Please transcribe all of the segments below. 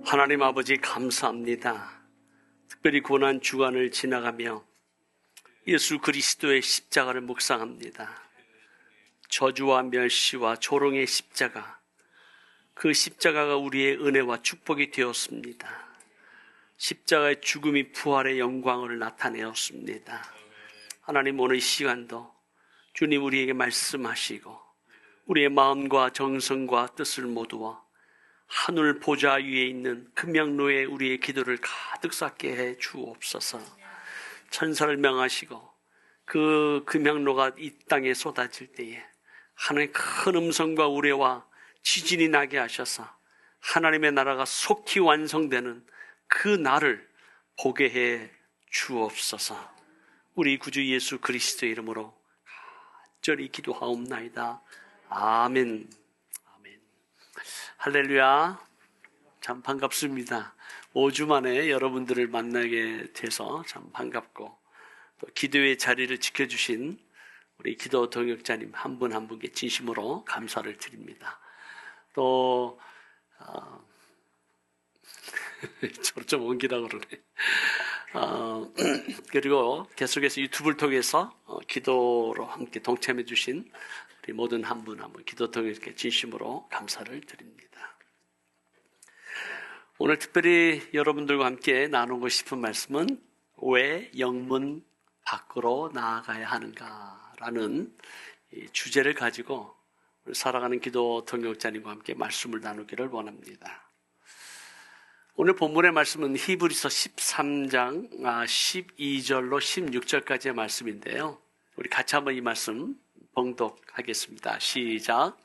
하나님 아버지 감사합니다. 특별히 고난 주간을 지나가며 예수 그리스도의 십자가를 묵상합니다. 저주와 멸시와 조롱의 십자가, 그 십자가가 우리의 은혜와 축복이 되었습니다. 십자가의 죽음이 부활의 영광을 나타내었습니다. 하나님, 오늘 이 시간도 주님 우리에게 말씀하시고 우리의 마음과 정성과 뜻을 모두와 하늘 보좌 위에 있는 금양로에 우리의 기도를 가득 쌓게 해 주옵소서. 천사를 명하시고 그 금양로가 이 땅에 쏟아질 때에 하나님의 큰 음성과 우레와 지진이 나게 하셔서 하나님의 나라가 속히 완성되는 그 날을 보게 해 주옵소서. 우리 구주 예수 그리스도의 이름으로 간절히 기도하옵나이다. 아멘. 아멘. 할렐루야. 참 반갑습니다. 5주 만에 여러분들을 만나게 돼서 참 반갑고, 또 기도의 자리를 지켜주신 우리 기도 동역자님 한 분 한 분께 진심으로 감사를 드립니다. 또 저를 좀 옮기다 그러네. 그리고 계속해서 유튜브를 통해서 기도로 함께 동참해 주신 우리 모든 한 분 한 분 기도 동역자께 진심으로 감사를 드립니다. 오늘 특별히 여러분들과 함께 나누고 싶은 말씀은 왜 영문 밖으로 나아가야 하는가라는 주제를 가지고 살아가는 기도 동역자님과 함께 말씀을 나누기를 원합니다. 오늘 본문의 말씀은 히브리서 13장 12절로 16절까지의 말씀인데요. 우리 같이 한번 이 말씀 봉독하겠습니다. 시작.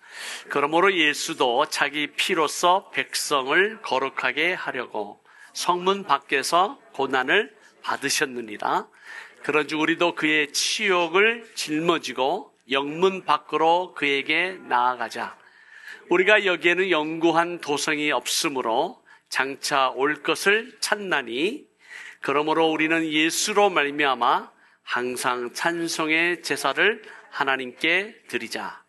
그러므로 예수도 자기 피로써 백성을 거룩하게 하려고 성문 밖에서 고난을 받으셨느니라. 그런즉 우리도 그의 치욕을 짊어지고 영문 밖으로 그에게 나아가자. 우리가 여기에는 영구한 도성이 없으므로 장차 올 것을 찾나니, 그러므로 우리는 예수로 말미암아 항상 찬송의 제사를 하나님께 드리자.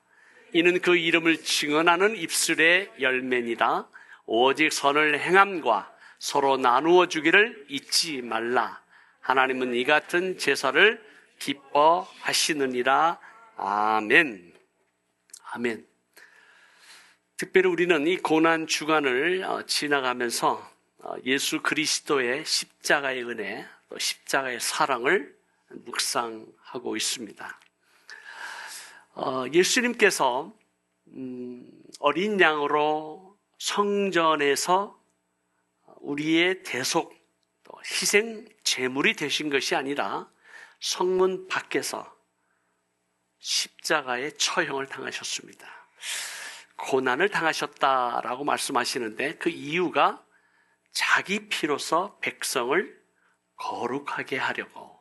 이는 그 이름을 증언하는 입술의 열매니라. 오직 선을 행함과 서로 나누어 주기를 잊지 말라. 하나님은 이 같은 제사를 기뻐하시느니라. 아멘. 아멘. 특별히 우리는 이 고난 주간을 지나가면서 예수 그리스도의 십자가의 은혜, 또 십자가의 사랑을 묵상하고 있습니다. 예수님께서 어린 양으로 성전에서 우리의 대속, 또 희생 제물이 되신 것이 아니라 성문 밖에서 십자가의 처형을 당하셨습니다. 고난을 당하셨다라고 말씀하시는데, 그 이유가 자기 피로서 백성을 거룩하게 하려고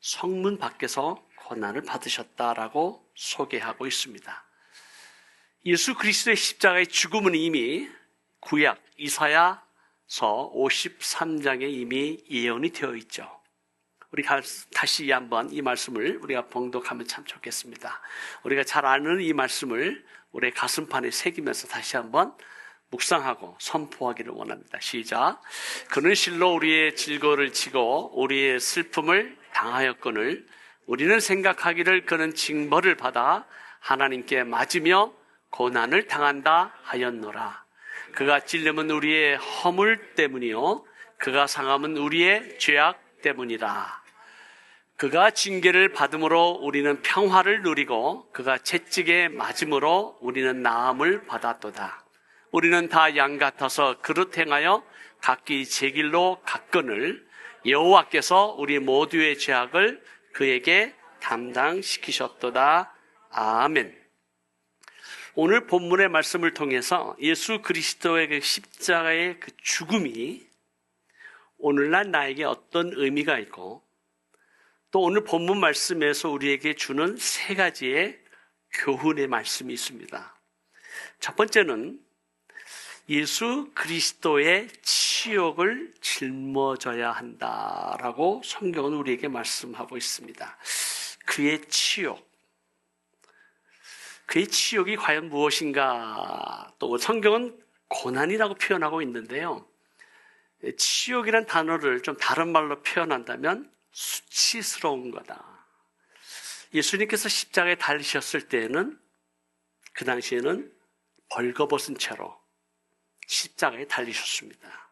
성문 밖에서 고난을 받으셨다라고 소개하고 있습니다. 예수 그리스도의 십자가의 죽음은 이미 구약 이사야서 53장에 이미 예언이 되어 있죠. 우리 다시 한번 이 말씀을 우리가 봉독하면 참 좋겠습니다. 우리가 잘 아는 이 말씀을 우리의 가슴판에 새기면서 다시 한번 묵상하고 선포하기를 원합니다. 시작. 그는 실로 우리의 질거를 지고 우리의 슬픔을 당하였거늘 우리는 생각하기를 그는 징벌을 받아 하나님께 맞으며 고난을 당한다 하였노라. 그가 찔림은 우리의 허물 때문이요 그가 상함은 우리의 죄악 때문이라. 그가 징계를 받음으로 우리는 평화를 누리고 그가 채찍에 맞음으로 우리는 나음을 받았도다. 우리는 다 양 같아서 그릇 행하여 각기 제 길로 갔거늘 여호와께서 우리 모두의 죄악을 그에게 담당시키셨도다. 아멘. 오늘 본문의 말씀을 통해서 예수 그리스도의 그 십자가의 그 죽음이 오늘날 나에게 어떤 의미가 있고, 또 오늘 본문 말씀에서 우리에게 주는 세 가지의 교훈의 말씀이 있습니다. 첫 번째는 예수 그리스도의 치욕을 짊어져야 한다라고 성경은 우리에게 말씀하고 있습니다. 그의 치욕. 그의 치욕이 과연 무엇인가? 또 성경은 고난이라고 표현하고 있는데요. 치욕이란 단어를 좀 다른 말로 표현한다면 수치스러운 거다. 예수님께서 십자가에 달리셨을 때에는 그 당시에는 벌거벗은 채로 십자가에 달리셨습니다.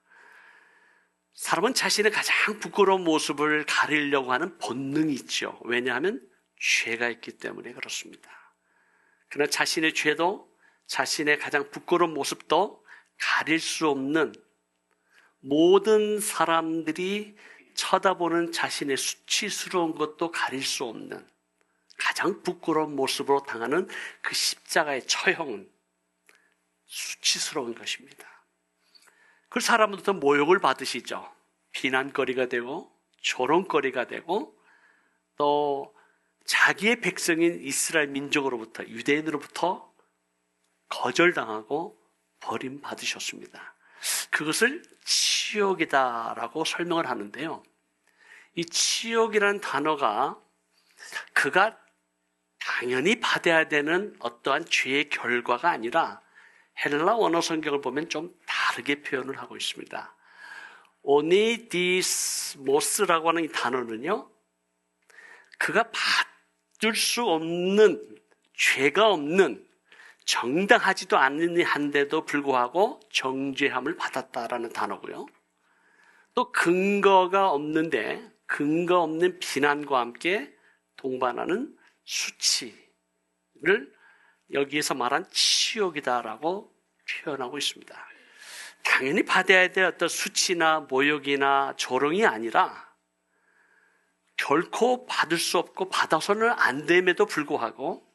사람은 자신의 가장 부끄러운 모습을 가리려고 하는 본능이 있죠. 왜냐하면 죄가 있기 때문에 그렇습니다. 그러나 자신의 죄도 자신의 가장 부끄러운 모습도 가릴 수 없는, 모든 사람들이 쳐다보는 자신의 수치스러운 것도 가릴 수 없는 가장 부끄러운 모습으로 당하는 그 십자가의 처형은 수치스러운 것입니다. 그 사람들부터 모욕을 받으시죠. 비난거리가 되고 조롱거리가 되고 또 자기의 백성인 이스라엘 민족으로부터, 유대인으로부터 거절당하고 버림받으셨습니다. 그것을 치욕이다라고 설명을 하는데요. 이 치욕이라는 단어가 그가 당연히 받아야 되는 어떠한 죄의 결과가 아니라 헬라 원어 성경을 보면 좀 다르게 표현을 하고 있습니다. 오니디스모스라고 하는 이 단어는요, 그가 받을 수 없는, 죄가 없는, 정당하지도 않는 한데도 불구하고 정죄함을 받았다라는 단어고요. 또 근거가 없는데 근거 없는 비난과 함께 동반하는 수치를 여기에서 말한 치욕이다라고 표현하고 있습니다. 당연히 받아야 될 어떤 수치나 모욕이나 조롱이 아니라 결코 받을 수 없고 받아서는 안 됨에도 불구하고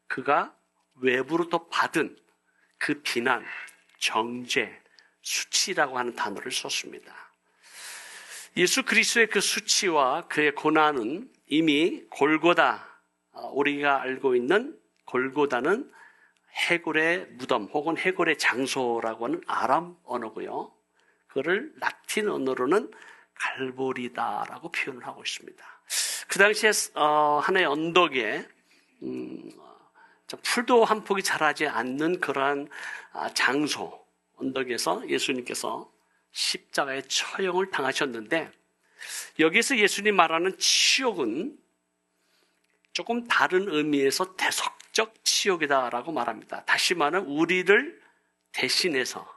그가 외부로부터 받은 그 비난, 정죄, 수치라고 하는 단어를 썼습니다. 예수 그리스도의 그 수치와 그의 고난은 이미 골고다, 우리가 알고 있는 골고다는 해골의 무덤 혹은 해골의 장소라고 하는 아람 언어고요. 그거를 라틴 언어로는 갈보리다라고 표현을 하고 있습니다. 그 당시에 하나의 언덕에 풀도 한 폭이 자라지 않는 그러한 장소, 언덕에서 예수님께서 십자가의 처형을 당하셨는데, 여기에서 예수님 말하는 치욕은 조금 다른 의미에서 대속적 치욕이다라고 말합니다. 다시 말하면 우리를 대신해서,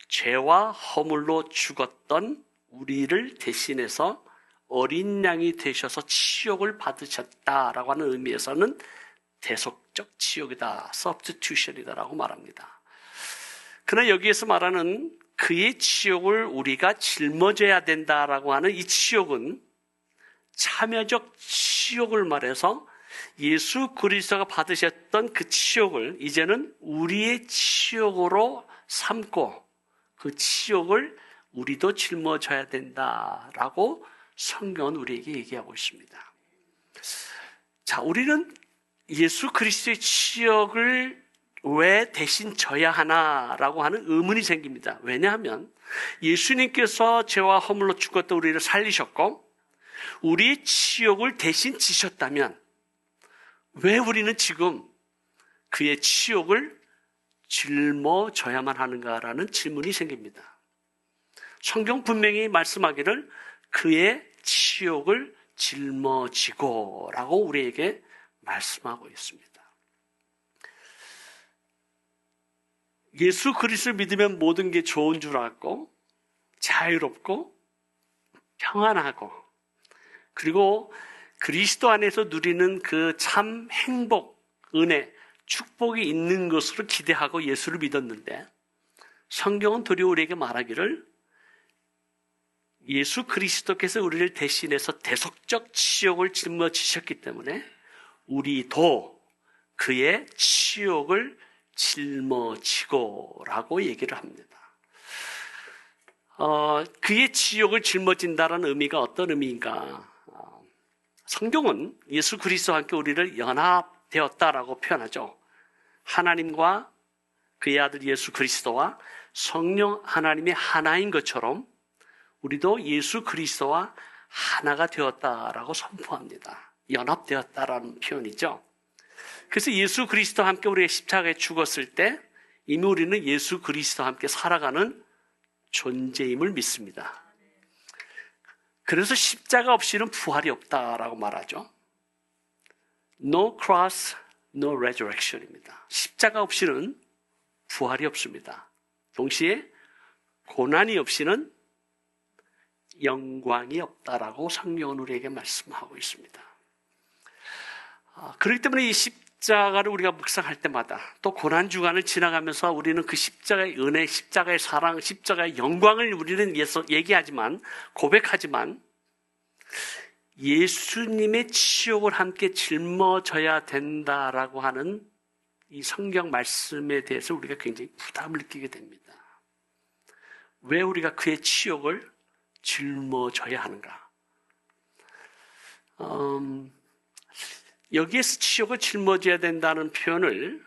죄와 허물로 죽었던 우리를 대신해서 어린 양이 되셔서 치욕을 받으셨다라고 하는 의미에서는 대속적 치욕이다, substitution이다라고 말합니다. 그러나 여기에서 말하는 그의 치욕을 우리가 짊어져야 된다라고 하는 이 치욕은 참여적 치욕을 말해서 예수 그리스도가 받으셨던 그 치욕을 이제는 우리의 치욕으로 삼고 그 치욕을 우리도 짊어져야 된다라고 성경은 우리에게 얘기하고 있습니다. 자, 우리는 예수 그리스도의 치욕을 왜 대신 져야 하나라고 하는 의문이 생깁니다. 왜냐하면 예수님께서 죄와 허물로 죽었던 우리를 살리셨고 우리의 치욕을 대신 지셨다면 왜 우리는 지금 그의 치욕을 짊어져야만 하는가라는 질문이 생깁니다. 성경 분명히 말씀하기를 그의 치욕을 짊어지고 라고 우리에게 말씀하고 있습니다. 예수 그리스도를 믿으면 모든 게 좋은 줄 알고 자유롭고 평안하고 그리고 그리스도 안에서 누리는 그 참 행복, 은혜, 축복이 있는 것으로 기대하고 예수를 믿었는데 성경은 도리어 우리에게 말하기를 예수 그리스도께서 우리를 대신해서 대속적 치욕을 짊어지셨기 때문에 우리도 그의 치욕을 짊어지고 라고 얘기를 합니다. 그의 치욕을 짊어진다는 의미가 어떤 의미인가? 성경은 예수 그리스도와 함께 우리를 연합되었다라고 표현하죠. 하나님과 그의 아들 예수 그리스도와 성령 하나님이 하나인 것처럼 우리도 예수 그리스도와 하나가 되었다라고 선포합니다. 연합되었다라는 표현이죠. 그래서 예수 그리스도와 함께 우리가 십자가에 죽었을 때 이미 우리는 예수 그리스도와 함께 살아가는 존재임을 믿습니다. 그래서 십자가 없이는 부활이 없다라고 말하죠. No cross, no resurrection입니다. 십자가 없이는 부활이 없습니다. 동시에 고난이 없이는 영광이 없다라고 성경은 우리에게 말씀하고 있습니다. 그렇기 때문에 이 십자가를 우리가 묵상할 때마다 또 고난 주간을 지나가면서 우리는 그 십자가의 은혜, 십자가의 사랑, 십자가의 영광을 우리는 얘기하지만, 고백하지만 예수님의 치욕을 함께 짊어져야 된다라고 하는 이 성경 말씀에 대해서 우리가 굉장히 부담을 느끼게 됩니다. 왜 우리가 그의 치욕을 짊어져야 하는가? 여기에서 치욕을 짊어져야 된다는 표현을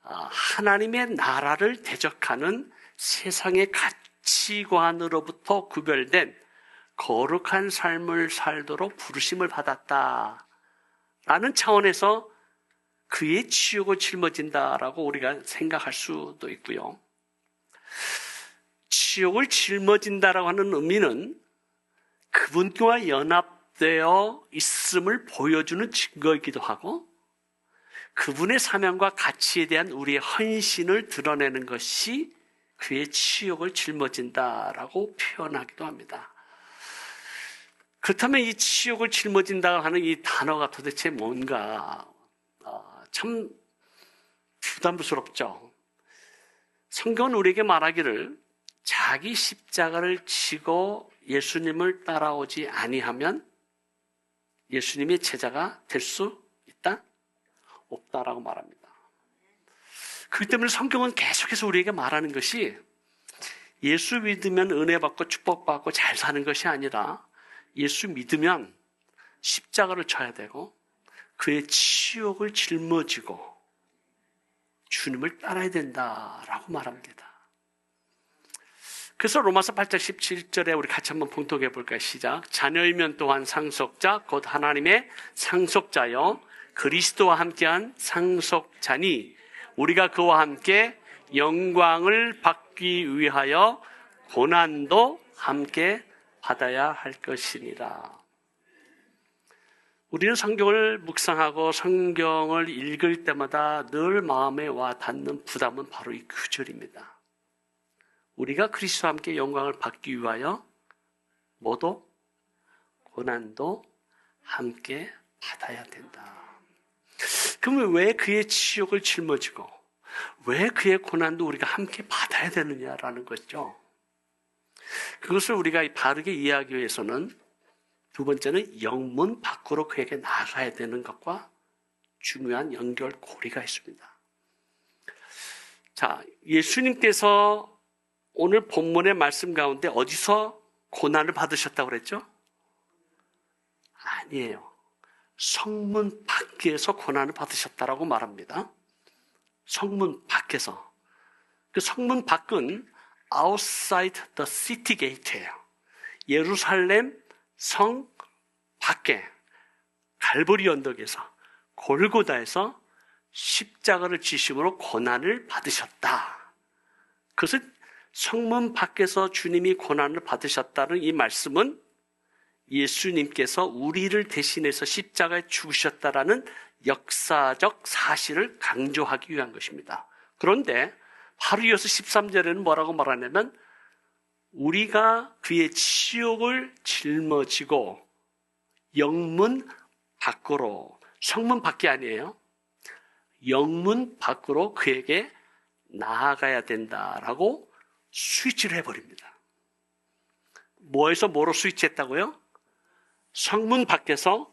하나님의 나라를 대적하는 세상의 가치관으로부터 구별된 거룩한 삶을 살도록 부르심을 받았다라는 차원에서 그의 치욕을 짊어진다라고 우리가 생각할 수도 있고요. 치욕을 짊어진다라고 하는 의미는 그분과 연합되어 있음을 보여주는 증거이기도 하고, 그분의 사명과 가치에 대한 우리의 헌신을 드러내는 것이 그의 치욕을 짊어진다라고 표현하기도 합니다. 그렇다면 이 치욕을 짊어진다 하는 이 단어가 도대체 뭔가 참 부담스럽죠. 성경은 우리에게 말하기를 자기 십자가를 지고 예수님을 따라오지 아니하면 예수님의 제자가 될 수 있다? 없다라고 말합니다. 그렇기 때문에 성경은 계속해서 우리에게 말하는 것이 예수 믿으면 은혜 받고 축복받고 잘 사는 것이 아니라 예수 믿으면 십자가를 져야 되고 그의 치욕을 짊어지고 주님을 따라야 된다라고 말합니다. 그래서 로마서 8장 17절에 우리 같이 한번 봉독해 볼까요? 시작. 자녀이면 또한 상속자 곧 하나님의 상속자여 그리스도와 함께한 상속자니 우리가 그와 함께 영광을 받기 위하여 고난도 함께 받아야 할 것이니라. 우리는 성경을 묵상하고 성경을 읽을 때마다 늘 마음에 와 닿는 부담은 바로 이 구절입니다. 우리가 그리스도와 함께 영광을 받기 위하여 뭐도? 고난도 함께 받아야 된다. 그러면 왜 그의 치욕을 짊어지고 왜 그의 고난도 우리가 함께 받아야 되느냐라는 거죠. 그것을 우리가 바르게 이해하기 위해서는 두 번째는 영문 밖으로 그에게 나가야 되는 것과 중요한 연결고리가 있습니다. 자, 예수님께서 오늘 본문의 말씀 가운데 어디서 고난을 받으셨다고 그랬죠? 아니에요. 성문 밖에서 고난을 받으셨다라고 말합니다. 성문 밖에서. 그 성문 밖은 outside the city gate예요. 예루살렘 성 밖에 갈보리 언덕에서 골고다에서 십자가를 지심으로 고난을 받으셨다. 그것은 성문 밖에서 주님이 고난을 받으셨다는 이 말씀은 예수님께서 우리를 대신해서 십자가에 죽으셨다라는 역사적 사실을 강조하기 위한 것입니다. 그런데 바로 이어서 13절에는 뭐라고 말하냐면 우리가 그의 치욕을 짊어지고 영문 밖으로, 성문 밖이 아니에요. 영문 밖으로 그에게 나아가야 된다라고 스위치를 해버립니다. 뭐에서 뭐로 스위치했다고요? 성문 밖에서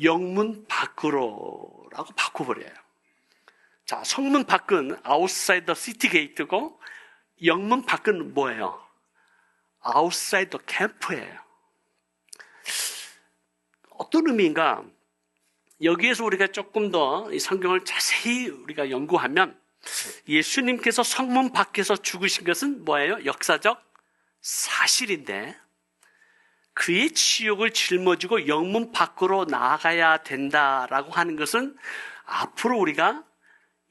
영문 밖으로라고 바꿔버려요. 자, 성문 밖은 outside the city gate고 영문 밖은 뭐예요? outside the camp예요. 어떤 의미인가? 여기에서 우리가 조금 더 이 성경을 자세히 우리가 연구하면 예수님께서 성문 밖에서 죽으신 것은 뭐예요? 역사적 사실인데 그의 치욕을 짊어지고 영문 밖으로 나아가야 된다라고 하는 것은 앞으로 우리가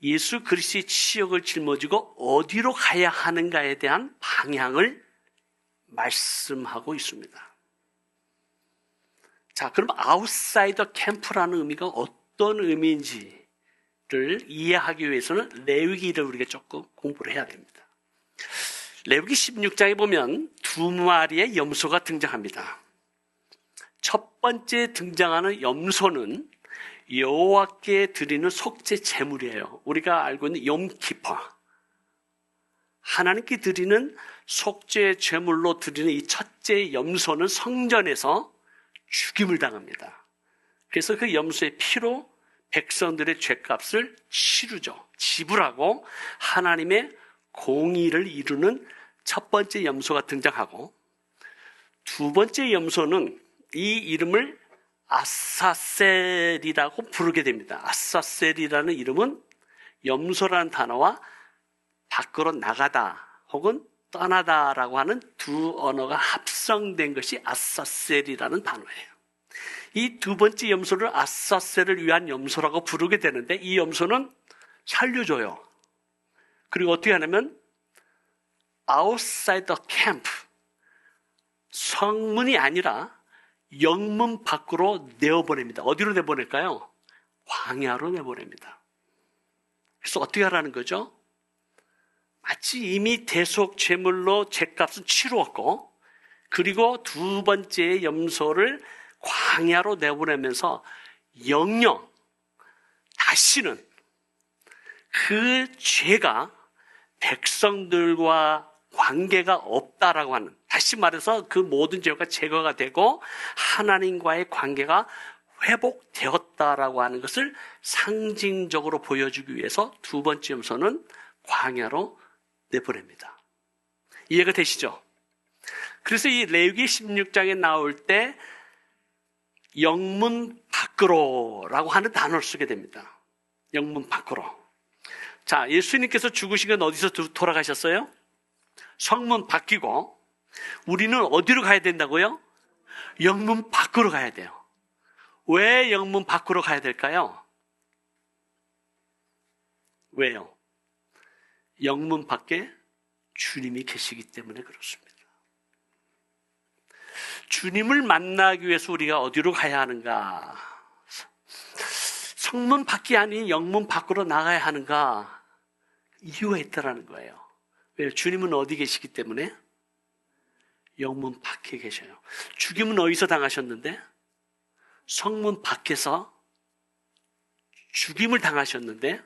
예수 그리스도의 치욕을 짊어지고 어디로 가야 하는가에 대한 방향을 말씀하고 있습니다. 자, 그럼 아웃사이더 캠프라는 의미가 어떤 의미인지를 이해하기 위해서는 레위기를 우리가 조금 공부를 해야 됩니다. 레위기 16장에 보면 두 마리의 염소가 등장합니다. 첫 번째 등장하는 염소는 여호와께 드리는 속죄 제물이에요. 우리가 알고 있는 욤키퍼, 하나님께 드리는 속죄 제물로 드리는 이 첫째 염소는 성전에서 죽임을 당합니다. 그래서 그 염소의 피로 백성들의 죄값을 치르죠. 지불하고 하나님의 공의를 이루는 첫 번째 염소가 등장하고, 두 번째 염소는 이 이름을 아사셀이라고 부르게 됩니다. 아사셀이라는 이름은 염소라는 단어와 밖으로 나가다 혹은 떠나다라고 하는 두 언어가 합성된 것이 아사셀이라는 단어예요. 이 두 번째 염소를 아사셀을 위한 염소라고 부르게 되는데, 이 염소는 살려줘요. 그리고 어떻게 하냐면 outside the camp, 성문이 아니라 영문 밖으로 내어보냅니다. 어디로 내보낼까요? 광야로 내보냅니다. 그래서 어떻게 하라는 거죠? 마치 이미 대속 제물로 죄값은 치루었고, 그리고 두 번째 염소를 광야로 내보내면서 영영 다시는 그 죄가 백성들과 관계가 없다라고 하는, 다시 말해서 그 모든 죄가 제거가 되고 하나님과의 관계가 회복되었다라고 하는 것을 상징적으로 보여주기 위해서 두 번째 염소는 광야로 내보냅니다. 이해가 되시죠? 그래서 이 레위기 16장에 나올 때 영문 밖으로라고 하는 단어를 쓰게 됩니다. 영문 밖으로. 자, 예수님께서 죽으신 건 어디서 돌아가셨어요? 성문 밖이고, 우리는 어디로 가야 된다고요? 영문 밖으로 가야 돼요. 왜 영문 밖으로 가야 될까요? 왜요? 영문 밖에 주님이 계시기 때문에 그렇습니다. 주님을 만나기 위해서 우리가 어디로 가야 하는가? 성문 밖이 아닌 영문 밖으로 나가야 하는가? 이유가 있다라는 거예요. 왜요? 주님은 어디 계시기 때문에? 영문 밖에 계셔요. 죽임은 어디서 당하셨는데? 성문 밖에서 죽임을 당하셨는데,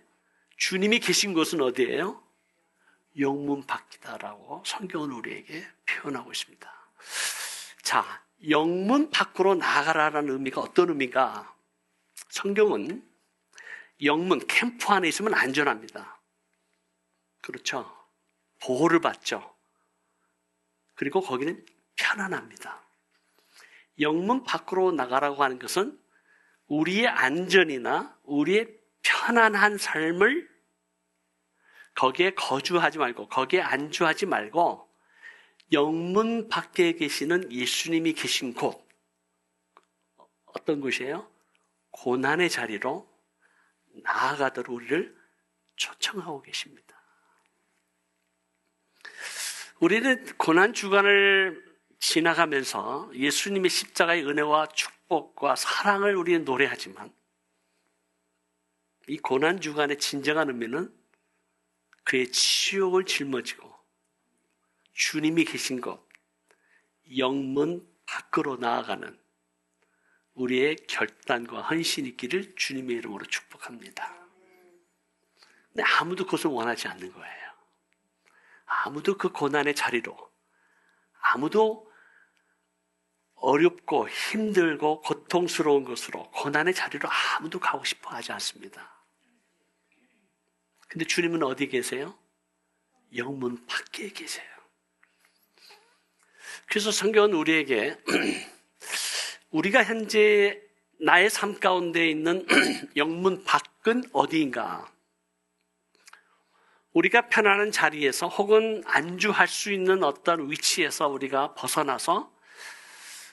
주님이 계신 곳은 어디예요? 영문 밖이다라고 성경은 우리에게 표현하고 있습니다. 자, 영문 밖으로 나가라라는 의미가 어떤 의미인가? 성경은 영문, 캠프 안에 있으면 안전합니다. 그렇죠? 보호를 받죠. 그리고 거기는 편안합니다. 영문 밖으로 나가라고 하는 것은 우리의 안전이나 우리의 편안한 삶을 거기에 거주하지 말고, 거기에 안주하지 말고, 영문 밖에 계시는 예수님이 계신 곳, 어떤 곳이에요? 고난의 자리로 나아가도록 우리를 초청하고 계십니다. 우리는 고난 주간을 지나가면서 예수님의 십자가의 은혜와 축복과 사랑을 우리는 노래하지만, 이 고난 주간의 진정한 의미는 그의 치욕을 짊어지고 주님이 계신 곳, 영문 밖으로 나아가는 우리의 결단과 헌신이 있기를 주님의 이름으로 축복합니다. 근데 아무도 그것을 원하지 않는 거예요. 아무도 그 고난의 자리로, 아무도 어렵고 힘들고 고통스러운 것으로 고난의 자리로 아무도 가고 싶어 하지 않습니다. 근데 주님은 어디 계세요? 영문 밖에 계세요. 그래서 성경은 우리에게 우리가 현재 나의 삶 가운데 있는 영문 밖은 어디인가? 우리가 편안한 자리에서 혹은 안주할 수 있는 어떤 위치에서 우리가 벗어나서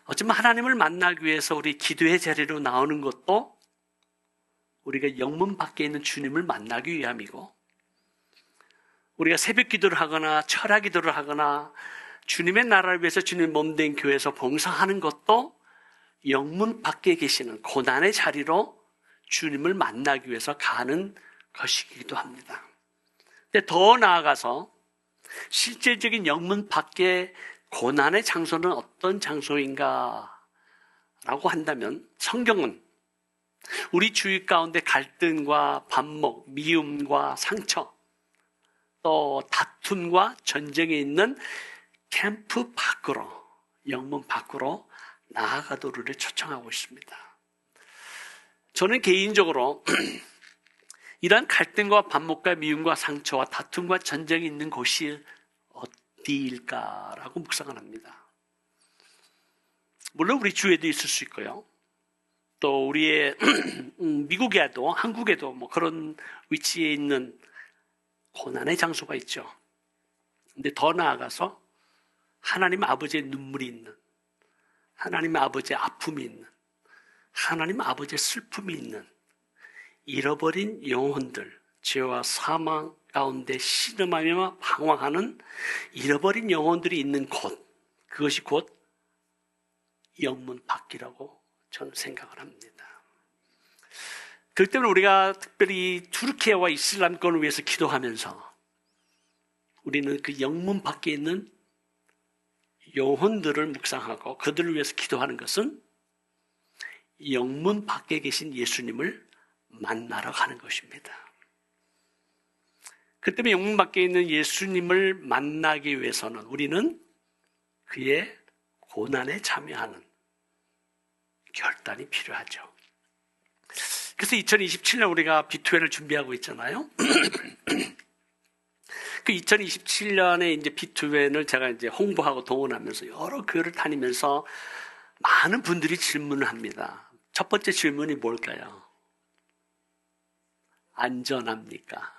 어쩌면 하나님을 만나기 위해서 우리 기도의 자리로 나오는 것도 우리가 영문 밖에 있는 주님을 만나기 위함이고, 우리가 새벽 기도를 하거나 철야 기도를 하거나 주님의 나라를 위해서 주님 몸된 교회에서 봉사하는 것도 영문 밖에 계시는 고난의 자리로 주님을 만나기 위해서 가는 것이기도 합니다. 근데 더 나아가서 실질적인 영문 밖의 고난의 장소는 어떤 장소인가 라고 한다면, 성경은 우리 주위 가운데 갈등과 반목, 미움과 상처, 또 다툼과 전쟁에 있는 캠프 밖으로, 영문 밖으로 나아가도록 초청하고 있습니다. 저는 개인적으로 이러한 갈등과 반목과 미움과 상처와 다툼과 전쟁이 있는 곳이 어디일까라고 묵상을 합니다. 물론 우리 주에도 있을 수 있고요. 또 우리의 미국에도 한국에도 뭐 그런 위치에 있는 고난의 장소가 있죠. 근데 더 나아가서 하나님 아버지의 눈물이 있는, 하나님 아버지의 아픔이 있는, 하나님 아버지의 슬픔이 있는 잃어버린 영혼들, 죄와 사망 가운데 신음하며 방황하는 잃어버린 영혼들이 있는 곳, 그것이 곧 영문 밖이라고 저는 생각을 합니다. 그렇기 때문에 우리가 특별히 투르키예와 이슬람권을 위해서 기도하면서 우리는 그 영문 밖에 있는 영혼들을 묵상하고 그들을 위해서 기도하는 것은 영문 밖에 계신 예수님을 만나러 가는 것입니다. 그 때문에 영문 밖에 있는 예수님을 만나기 위해서는 우리는 그의 고난에 참여하는 결단이 필요하죠. 그래서 2027년 우리가 B2N을 준비하고 있잖아요. 그 2027년에 이제 B2N을 제가 이제 홍보하고 동원하면서 여러 교회를 다니면서 많은 분들이 질문을 합니다. 첫 번째 질문이 뭘까요? 안전합니까?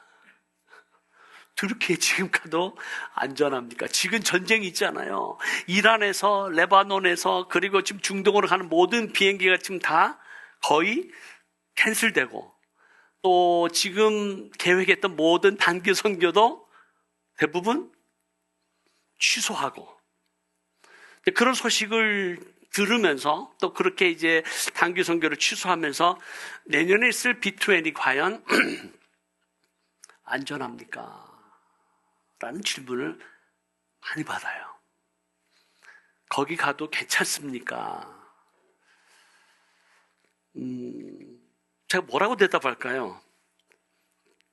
투르키에 지금 가도 안전합니까? 지금 전쟁이 있잖아요. 이란에서, 레바논에서, 그리고 지금 중동으로 가는 모든 비행기가 지금 다 거의 캔슬되고, 또 지금 계획했던 모든 단기 선교도 대부분 취소하고, 그런 소식을 들으면서 또 그렇게 이제 단기 선교를 취소하면서 내년에 있을 B2N이 과연 안전합니까? 라는 질문을 많이 받아요. 거기 가도 괜찮습니까? 제가 뭐라고 대답할까요?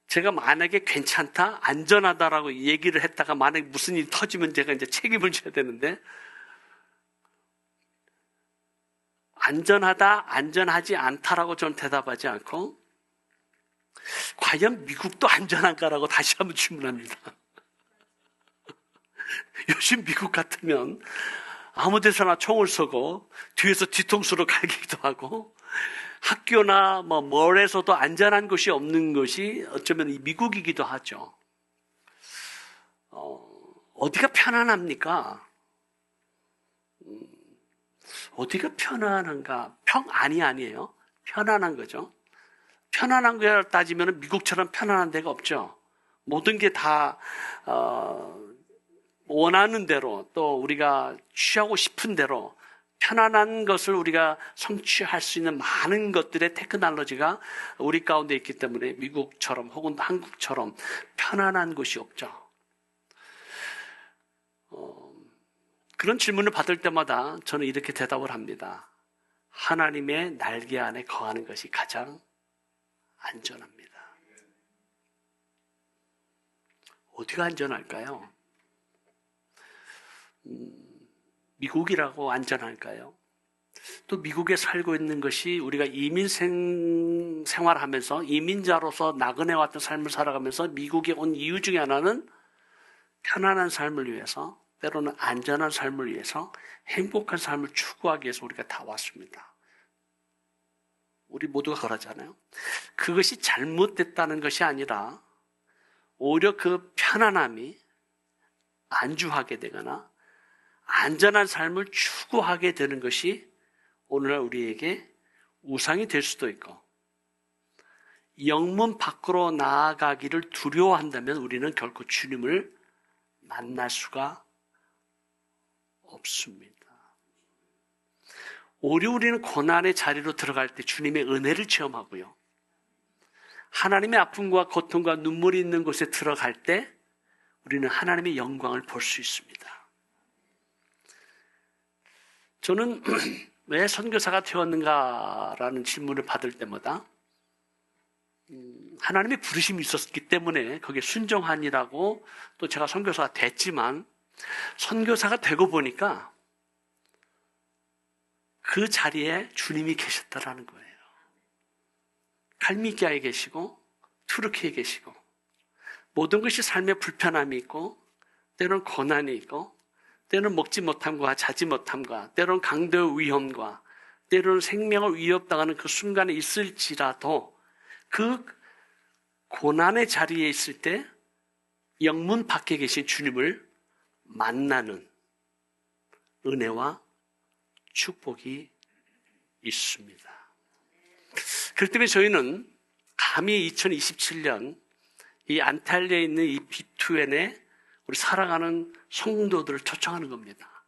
제가 만약에 괜찮다, 안전하다라고 얘기를 했다가 만약에 무슨 일이 터지면 제가 이제 책임을 져야 되는데, 안전하다, 안전하지 않다라고 저는 대답하지 않고, 과연 미국도 안전한가라고 다시 한번 질문합니다. 요즘 미국 같으면 아무 데서나 총을 쏘고 뒤에서 뒤통수로 갈기기도 하고 학교나 뭐 멀에서도 안전한 곳이 없는 것이 어쩌면 이 미국이기도 하죠. 어디가 편안합니까? 어디가 편안한가? 아니에요. 편안한 거죠. 편안한 거를 따지면 미국처럼 편안한 데가 없죠. 모든 게 다 원하는 대로, 또 우리가 취하고 싶은 대로 편안한 것을 우리가 성취할 수 있는 많은 것들의 테크놀로지가 우리 가운데 있기 때문에 미국처럼 혹은 한국처럼 편안한 곳이 없죠. 그런 질문을 받을 때마다 저는 이렇게 대답을 합니다. 하나님의 날개 안에 거하는 것이 가장 안전합니다. 어디가 안전할까요? 미국이라고 안전할까요? 또 미국에 살고 있는 것이 우리가 이민 생활하면서 이민자로서 나그네 왔던 삶을 살아가면서 미국에 온 이유 중에 하나는 편안한 삶을 위해서, 때로는 안전한 삶을 위해서, 행복한 삶을 추구하기 위해서 우리가 다 왔습니다. 우리 모두가 그러잖아요. 그것이 잘못됐다는 것이 아니라 오히려 그 편안함이 안주하게 되거나 안전한 삶을 추구하게 되는 것이 오늘날 우리에게 우상이 될 수도 있고, 영문 밖으로 나아가기를 두려워한다면 우리는 결코 주님을 만날 수가 없습니다. 오히려 우리는 고난의 자리로 들어갈 때 주님의 은혜를 체험하고요. 하나님의 아픔과 고통과 눈물이 있는 곳에 들어갈 때 우리는 하나님의 영광을 볼 수 있습니다. 저는 왜 선교사가 되었는가라는 질문을 받을 때마다 하나님의 부르심이 있었기 때문에 거기에 순종하니라고 또 제가 선교사가 됐지만 선교사가 되고 보니까 그 자리에 주님이 계셨다라는 거예요. 칼미기아에 계시고 투르키에 계시고 모든 것이 삶에 불편함이 있고 때로는 고난이 있고 때로는 먹지 못함과 자지 못함과 때로는 강도의 위험과 때로는 생명을 위협당하는 그 순간에 있을지라도 그 고난의 자리에 있을 때 영문 밖에 계신 주님을 만나는 은혜와 축복이 있습니다. 그렇기 때문에 저희는 감히 2027년 이 안탈리아에 있는 이 B2N에 우리 살아가는 성도들을 초청하는 겁니다.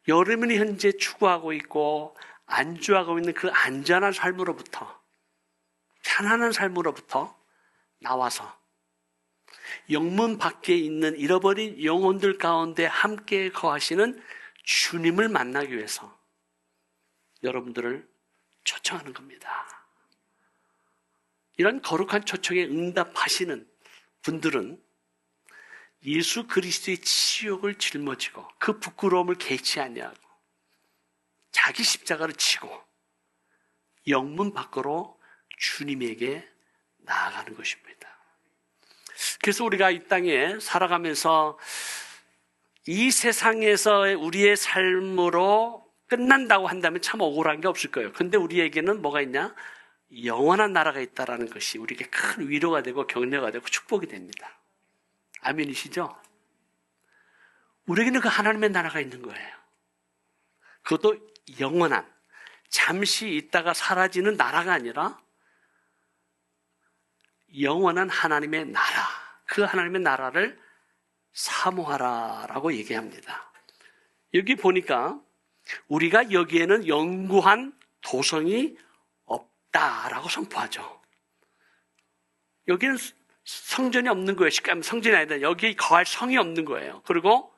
여러분이 현재 추구하고 있고 안주하고 있는 그 안전한 삶으로부터 편안한 삶으로부터 나와서 영문 밖에 있는 잃어버린 영혼들 가운데 함께 거하시는 주님을 만나기 위해서 여러분들을 초청하는 겁니다. 이런 거룩한 초청에 응답하시는 분들은 예수 그리스도의 치욕을 짊어지고 그 부끄러움을 개의치 아니하고 자기 십자가를 치고 영문 밖으로 주님에게 나아가는 것입니다. 그래서 우리가 이 땅에 살아가면서 이 세상에서 우리의 삶으로 끝난다고 한다면 참 억울한 게 없을 거예요. 근데 우리에게는 뭐가 있냐? 영원한 나라가 있다는 것이 우리에게 큰 위로가 되고 격려가 되고 축복이 됩니다. 아멘이시죠? 우리에게는 그 하나님의 나라가 있는 거예요. 그것도 영원한, 잠시 있다가 사라지는 나라가 아니라 영원한 하나님의 나라, 그 하나님의 나라를 사모하라라고 얘기합니다. 여기 보니까 우리가 여기에는 영구한 도성이 없다라고 선포하죠. 여기는 성전이 없는 거예요. 쉽게 하면 성전이 아니다. 여기 거할 성이 없는 거예요. 그리고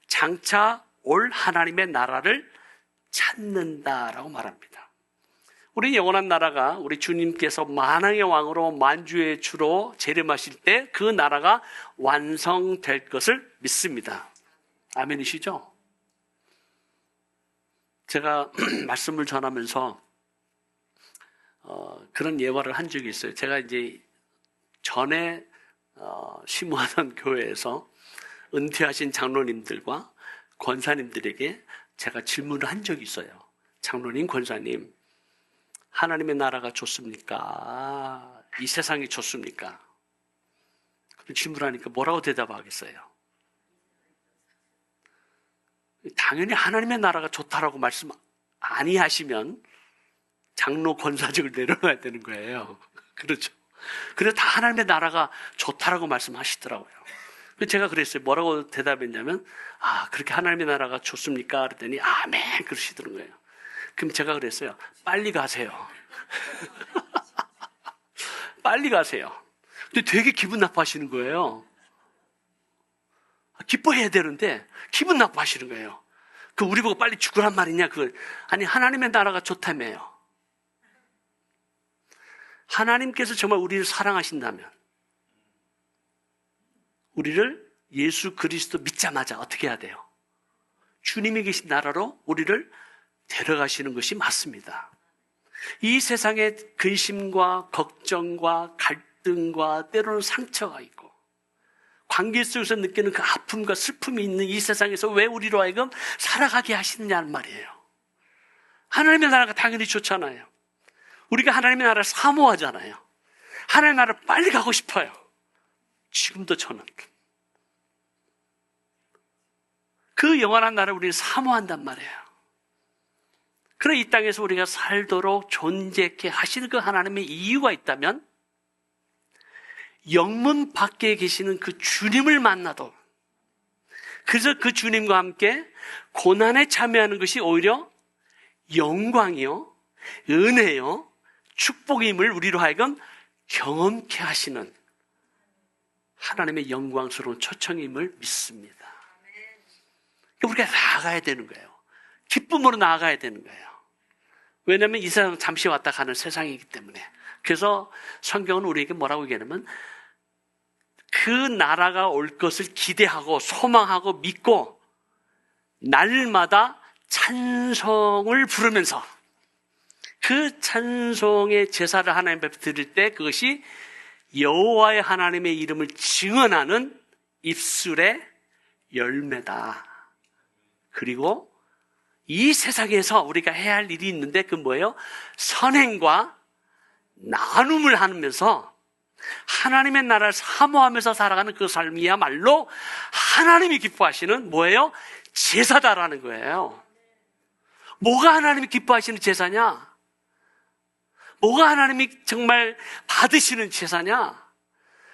장차 올 하나님의 나라를 찾는다라고 말합니다. 우리 영원한 나라가 우리 주님께서 만왕의 왕으로 만주의 주로 재림하실 때 그 나라가 완성될 것을 믿습니다. 아멘이시죠? 제가 말씀을 전하면서 그런 예화를 한 적이 있어요. 제가 이제 전에 심무하던 교회에서 은퇴하신 장로님들과 권사님들에게 제가 질문을 한 적이 있어요. 장로님, 권사님, 하나님의 나라가 좋습니까? 이 세상이 좋습니까? 그런 질문을 하니까 뭐라고 대답하겠어요? 당연히 하나님의 나라가 좋다라고 말씀 아니하시면 장로 권사직을 내려놔야 되는 거예요. 그렇죠. 그래서 다 하나님의 나라가 좋다라고 말씀하시더라고요. 제가 그랬어요. 뭐라고 대답했냐면, 그렇게 하나님의 나라가 좋습니까? 그랬더니, 아멘! 그러시더는 거예요. 그럼 제가 그랬어요. 빨리 가세요. 빨리 가세요. 근데 되게 기분 나빠하시는 거예요. 기뻐해야 되는데, 기분 나빠하시는 거예요. 우리 보고 빨리 죽으란 말이냐? 아니, 하나님의 나라가 좋다며요. 하나님께서 정말 우리를 사랑하신다면 우리를 예수 그리스도 믿자마자 어떻게 해야 돼요? 주님이 계신 나라로 우리를 데려가시는 것이 맞습니다. 이 세상에 근심과 걱정과 갈등과 때로는 상처가 있고 관계 속에서 느끼는 그 아픔과 슬픔이 있는 이 세상에서 왜 우리로 하여금 살아가게 하시느냐는 말이에요. 하나님의 나라가 당연히 좋잖아요. 우리가 하나님의 나라를 사모하잖아요. 하나님의 나라를 빨리 가고 싶어요. 지금도 저는. 그 영원한 나라를 우리는 사모한단 말이에요. 그래 이 땅에서 우리가 살도록 존재케 하시는 그 하나님의 이유가 있다면 영문 밖에 계시는 그 주님을 만나도, 그래서 그 주님과 함께 고난에 참여하는 것이 오히려 영광이요, 은혜요, 축복임을 우리로 하여금 경험케 하시는 하나님의 영광스러운 초청임을 믿습니다. 우리가 나아가야 되는 거예요. 기쁨으로 나아가야 되는 거예요. 왜냐하면 이 세상은 잠시 왔다 가는 세상이기 때문에. 그래서 성경은 우리에게 뭐라고 얘기하냐면 그 나라가 올 것을 기대하고 소망하고 믿고 날마다 찬송을 부르면서 그 찬송의 제사를 하나님 앞에 드릴 때 그것이 여호와의 하나님의 이름을 증언하는 입술의 열매다. 그리고 이 세상에서 우리가 해야 할 일이 있는데 그 뭐예요? 선행과 나눔을 하면서 하나님의 나라를 사모하면서 살아가는 그 삶이야말로 하나님이 기뻐하시는 뭐예요? 제사다라는 거예요. 뭐가 하나님이 기뻐하시는 제사냐? 뭐가 하나님이 정말 받으시는 제사냐?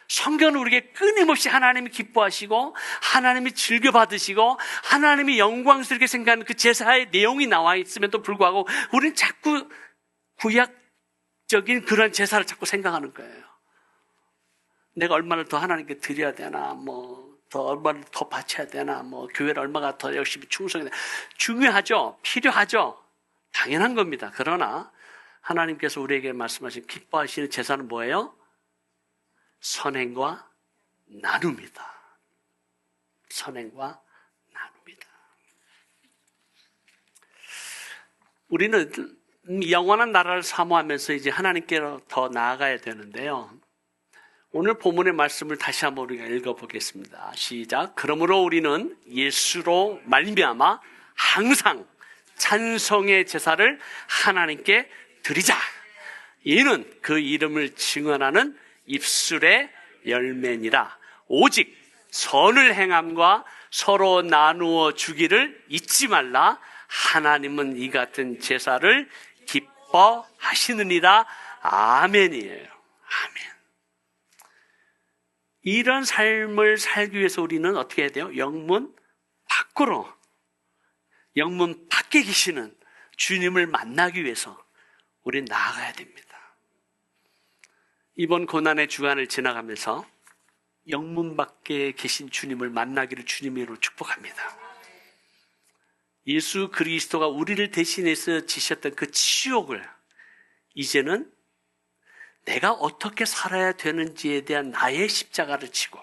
성경은 우리에게 끊임없이 하나님이 기뻐하시고 하나님이 즐겨받으시고 하나님이 영광스럽게 생각하는 그 제사의 내용이 나와 있음에도 불구하고 우리는 자꾸 구약적인 그런 제사를 자꾸 생각하는 거예요. 내가 얼마나 더 하나님께 드려야 되나, 얼마나 더 바쳐야 되나, 교회를 얼마나 더 열심히 충성해야 되나. 중요하죠. 필요하죠. 당연한 겁니다. 그러나 하나님께서 우리에게 말씀하신 기뻐하시는 제사는 뭐예요? 선행과 나눔이다. 선행과 나눔이다. 우리는 영원한 나라를 사모하면서 이제 하나님께로 더 나아가야 되는데요. 오늘 본문의 말씀을 다시 한번 우리가 읽어보겠습니다. 시작. 그러므로 우리는 예수로 말미암아 항상 찬송의 제사를 하나님께 드리자. 이는 그 이름을 증언하는 입술의 열매니라. 오직 선을 행함과 서로 나누어 주기를 잊지 말라. 하나님은 이 같은 제사를 기뻐하시느니라. 아멘이에요. 아멘. 이런 삶을 살기 위해서 우리는 어떻게 해야 돼요? 영문 밖으로, 영문 밖에 계시는 주님을 만나기 위해서 우리는 나아가야 됩니다. 이번 고난의 주간을 지나가면서 영문 밖에 계신 주님을 만나기를 주님의 이름으로 축복합니다. 예수 그리스도가 우리를 대신해서 지셨던 그 치욕을 이제는 내가 어떻게 살아야 되는지에 대한 나의 십자가를 지고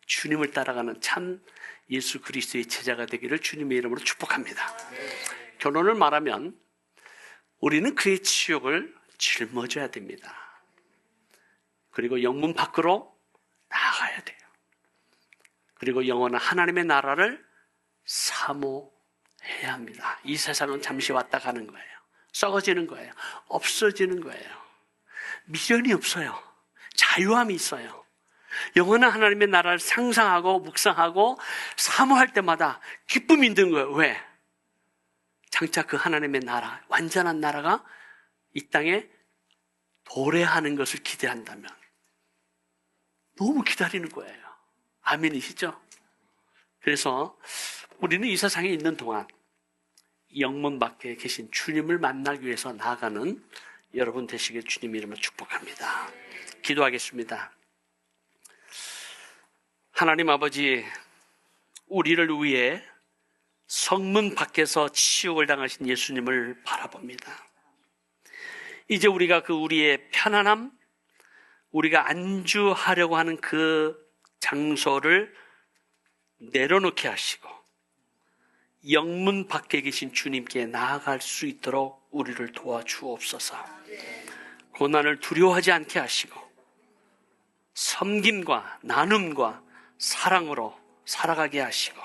주님을 따라가는 참 예수 그리스도의 제자가 되기를 주님의 이름으로 축복합니다. 결론을 말하면 우리는 그의 치욕을 짊어져야 됩니다. 그리고 영문 밖으로 나아가야 돼요. 그리고 영원한 하나님의 나라를 사모해야 합니다. 이 세상은 잠시 왔다 가는 거예요. 썩어지는 거예요. 없어지는 거예요. 미련이 없어요. 자유함이 있어요. 영원한 하나님의 나라를 상상하고 묵상하고 사모할 때마다 기쁨이 있는 거예요. 왜? 장차 그 하나님의 나라, 완전한 나라가 이 땅에 도래하는 것을 기대한다면 너무 기다리는 거예요. 아멘이시죠? 그래서 우리는 이 세상에 있는 동안 영문 밖에 계신 주님을 만나기 위해서 나아가는 여러분 되시길 주님 이름으로 축복합니다. 기도하겠습니다. 하나님 아버지, 우리를 위해 성문 밖에서 치욕을 당하신 예수님을 바라봅니다. 이제 우리가 그 우리의 편안함, 우리가 안주하려고 하는 그 장소를 내려놓게 하시고 영문 밖에 계신 주님께 나아갈 수 있도록 우리를 도와주옵소서. 고난을 두려워하지 않게 하시고 섬김과 나눔과 사랑으로 살아가게 하시고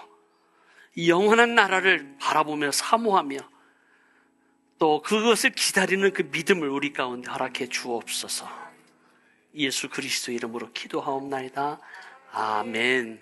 영원한 나라를 바라보며 사모하며 또 그것을 기다리는 그 믿음을 우리 가운데 허락해 주옵소서. 예수 그리스도 이름으로 기도하옵나이다. 아멘.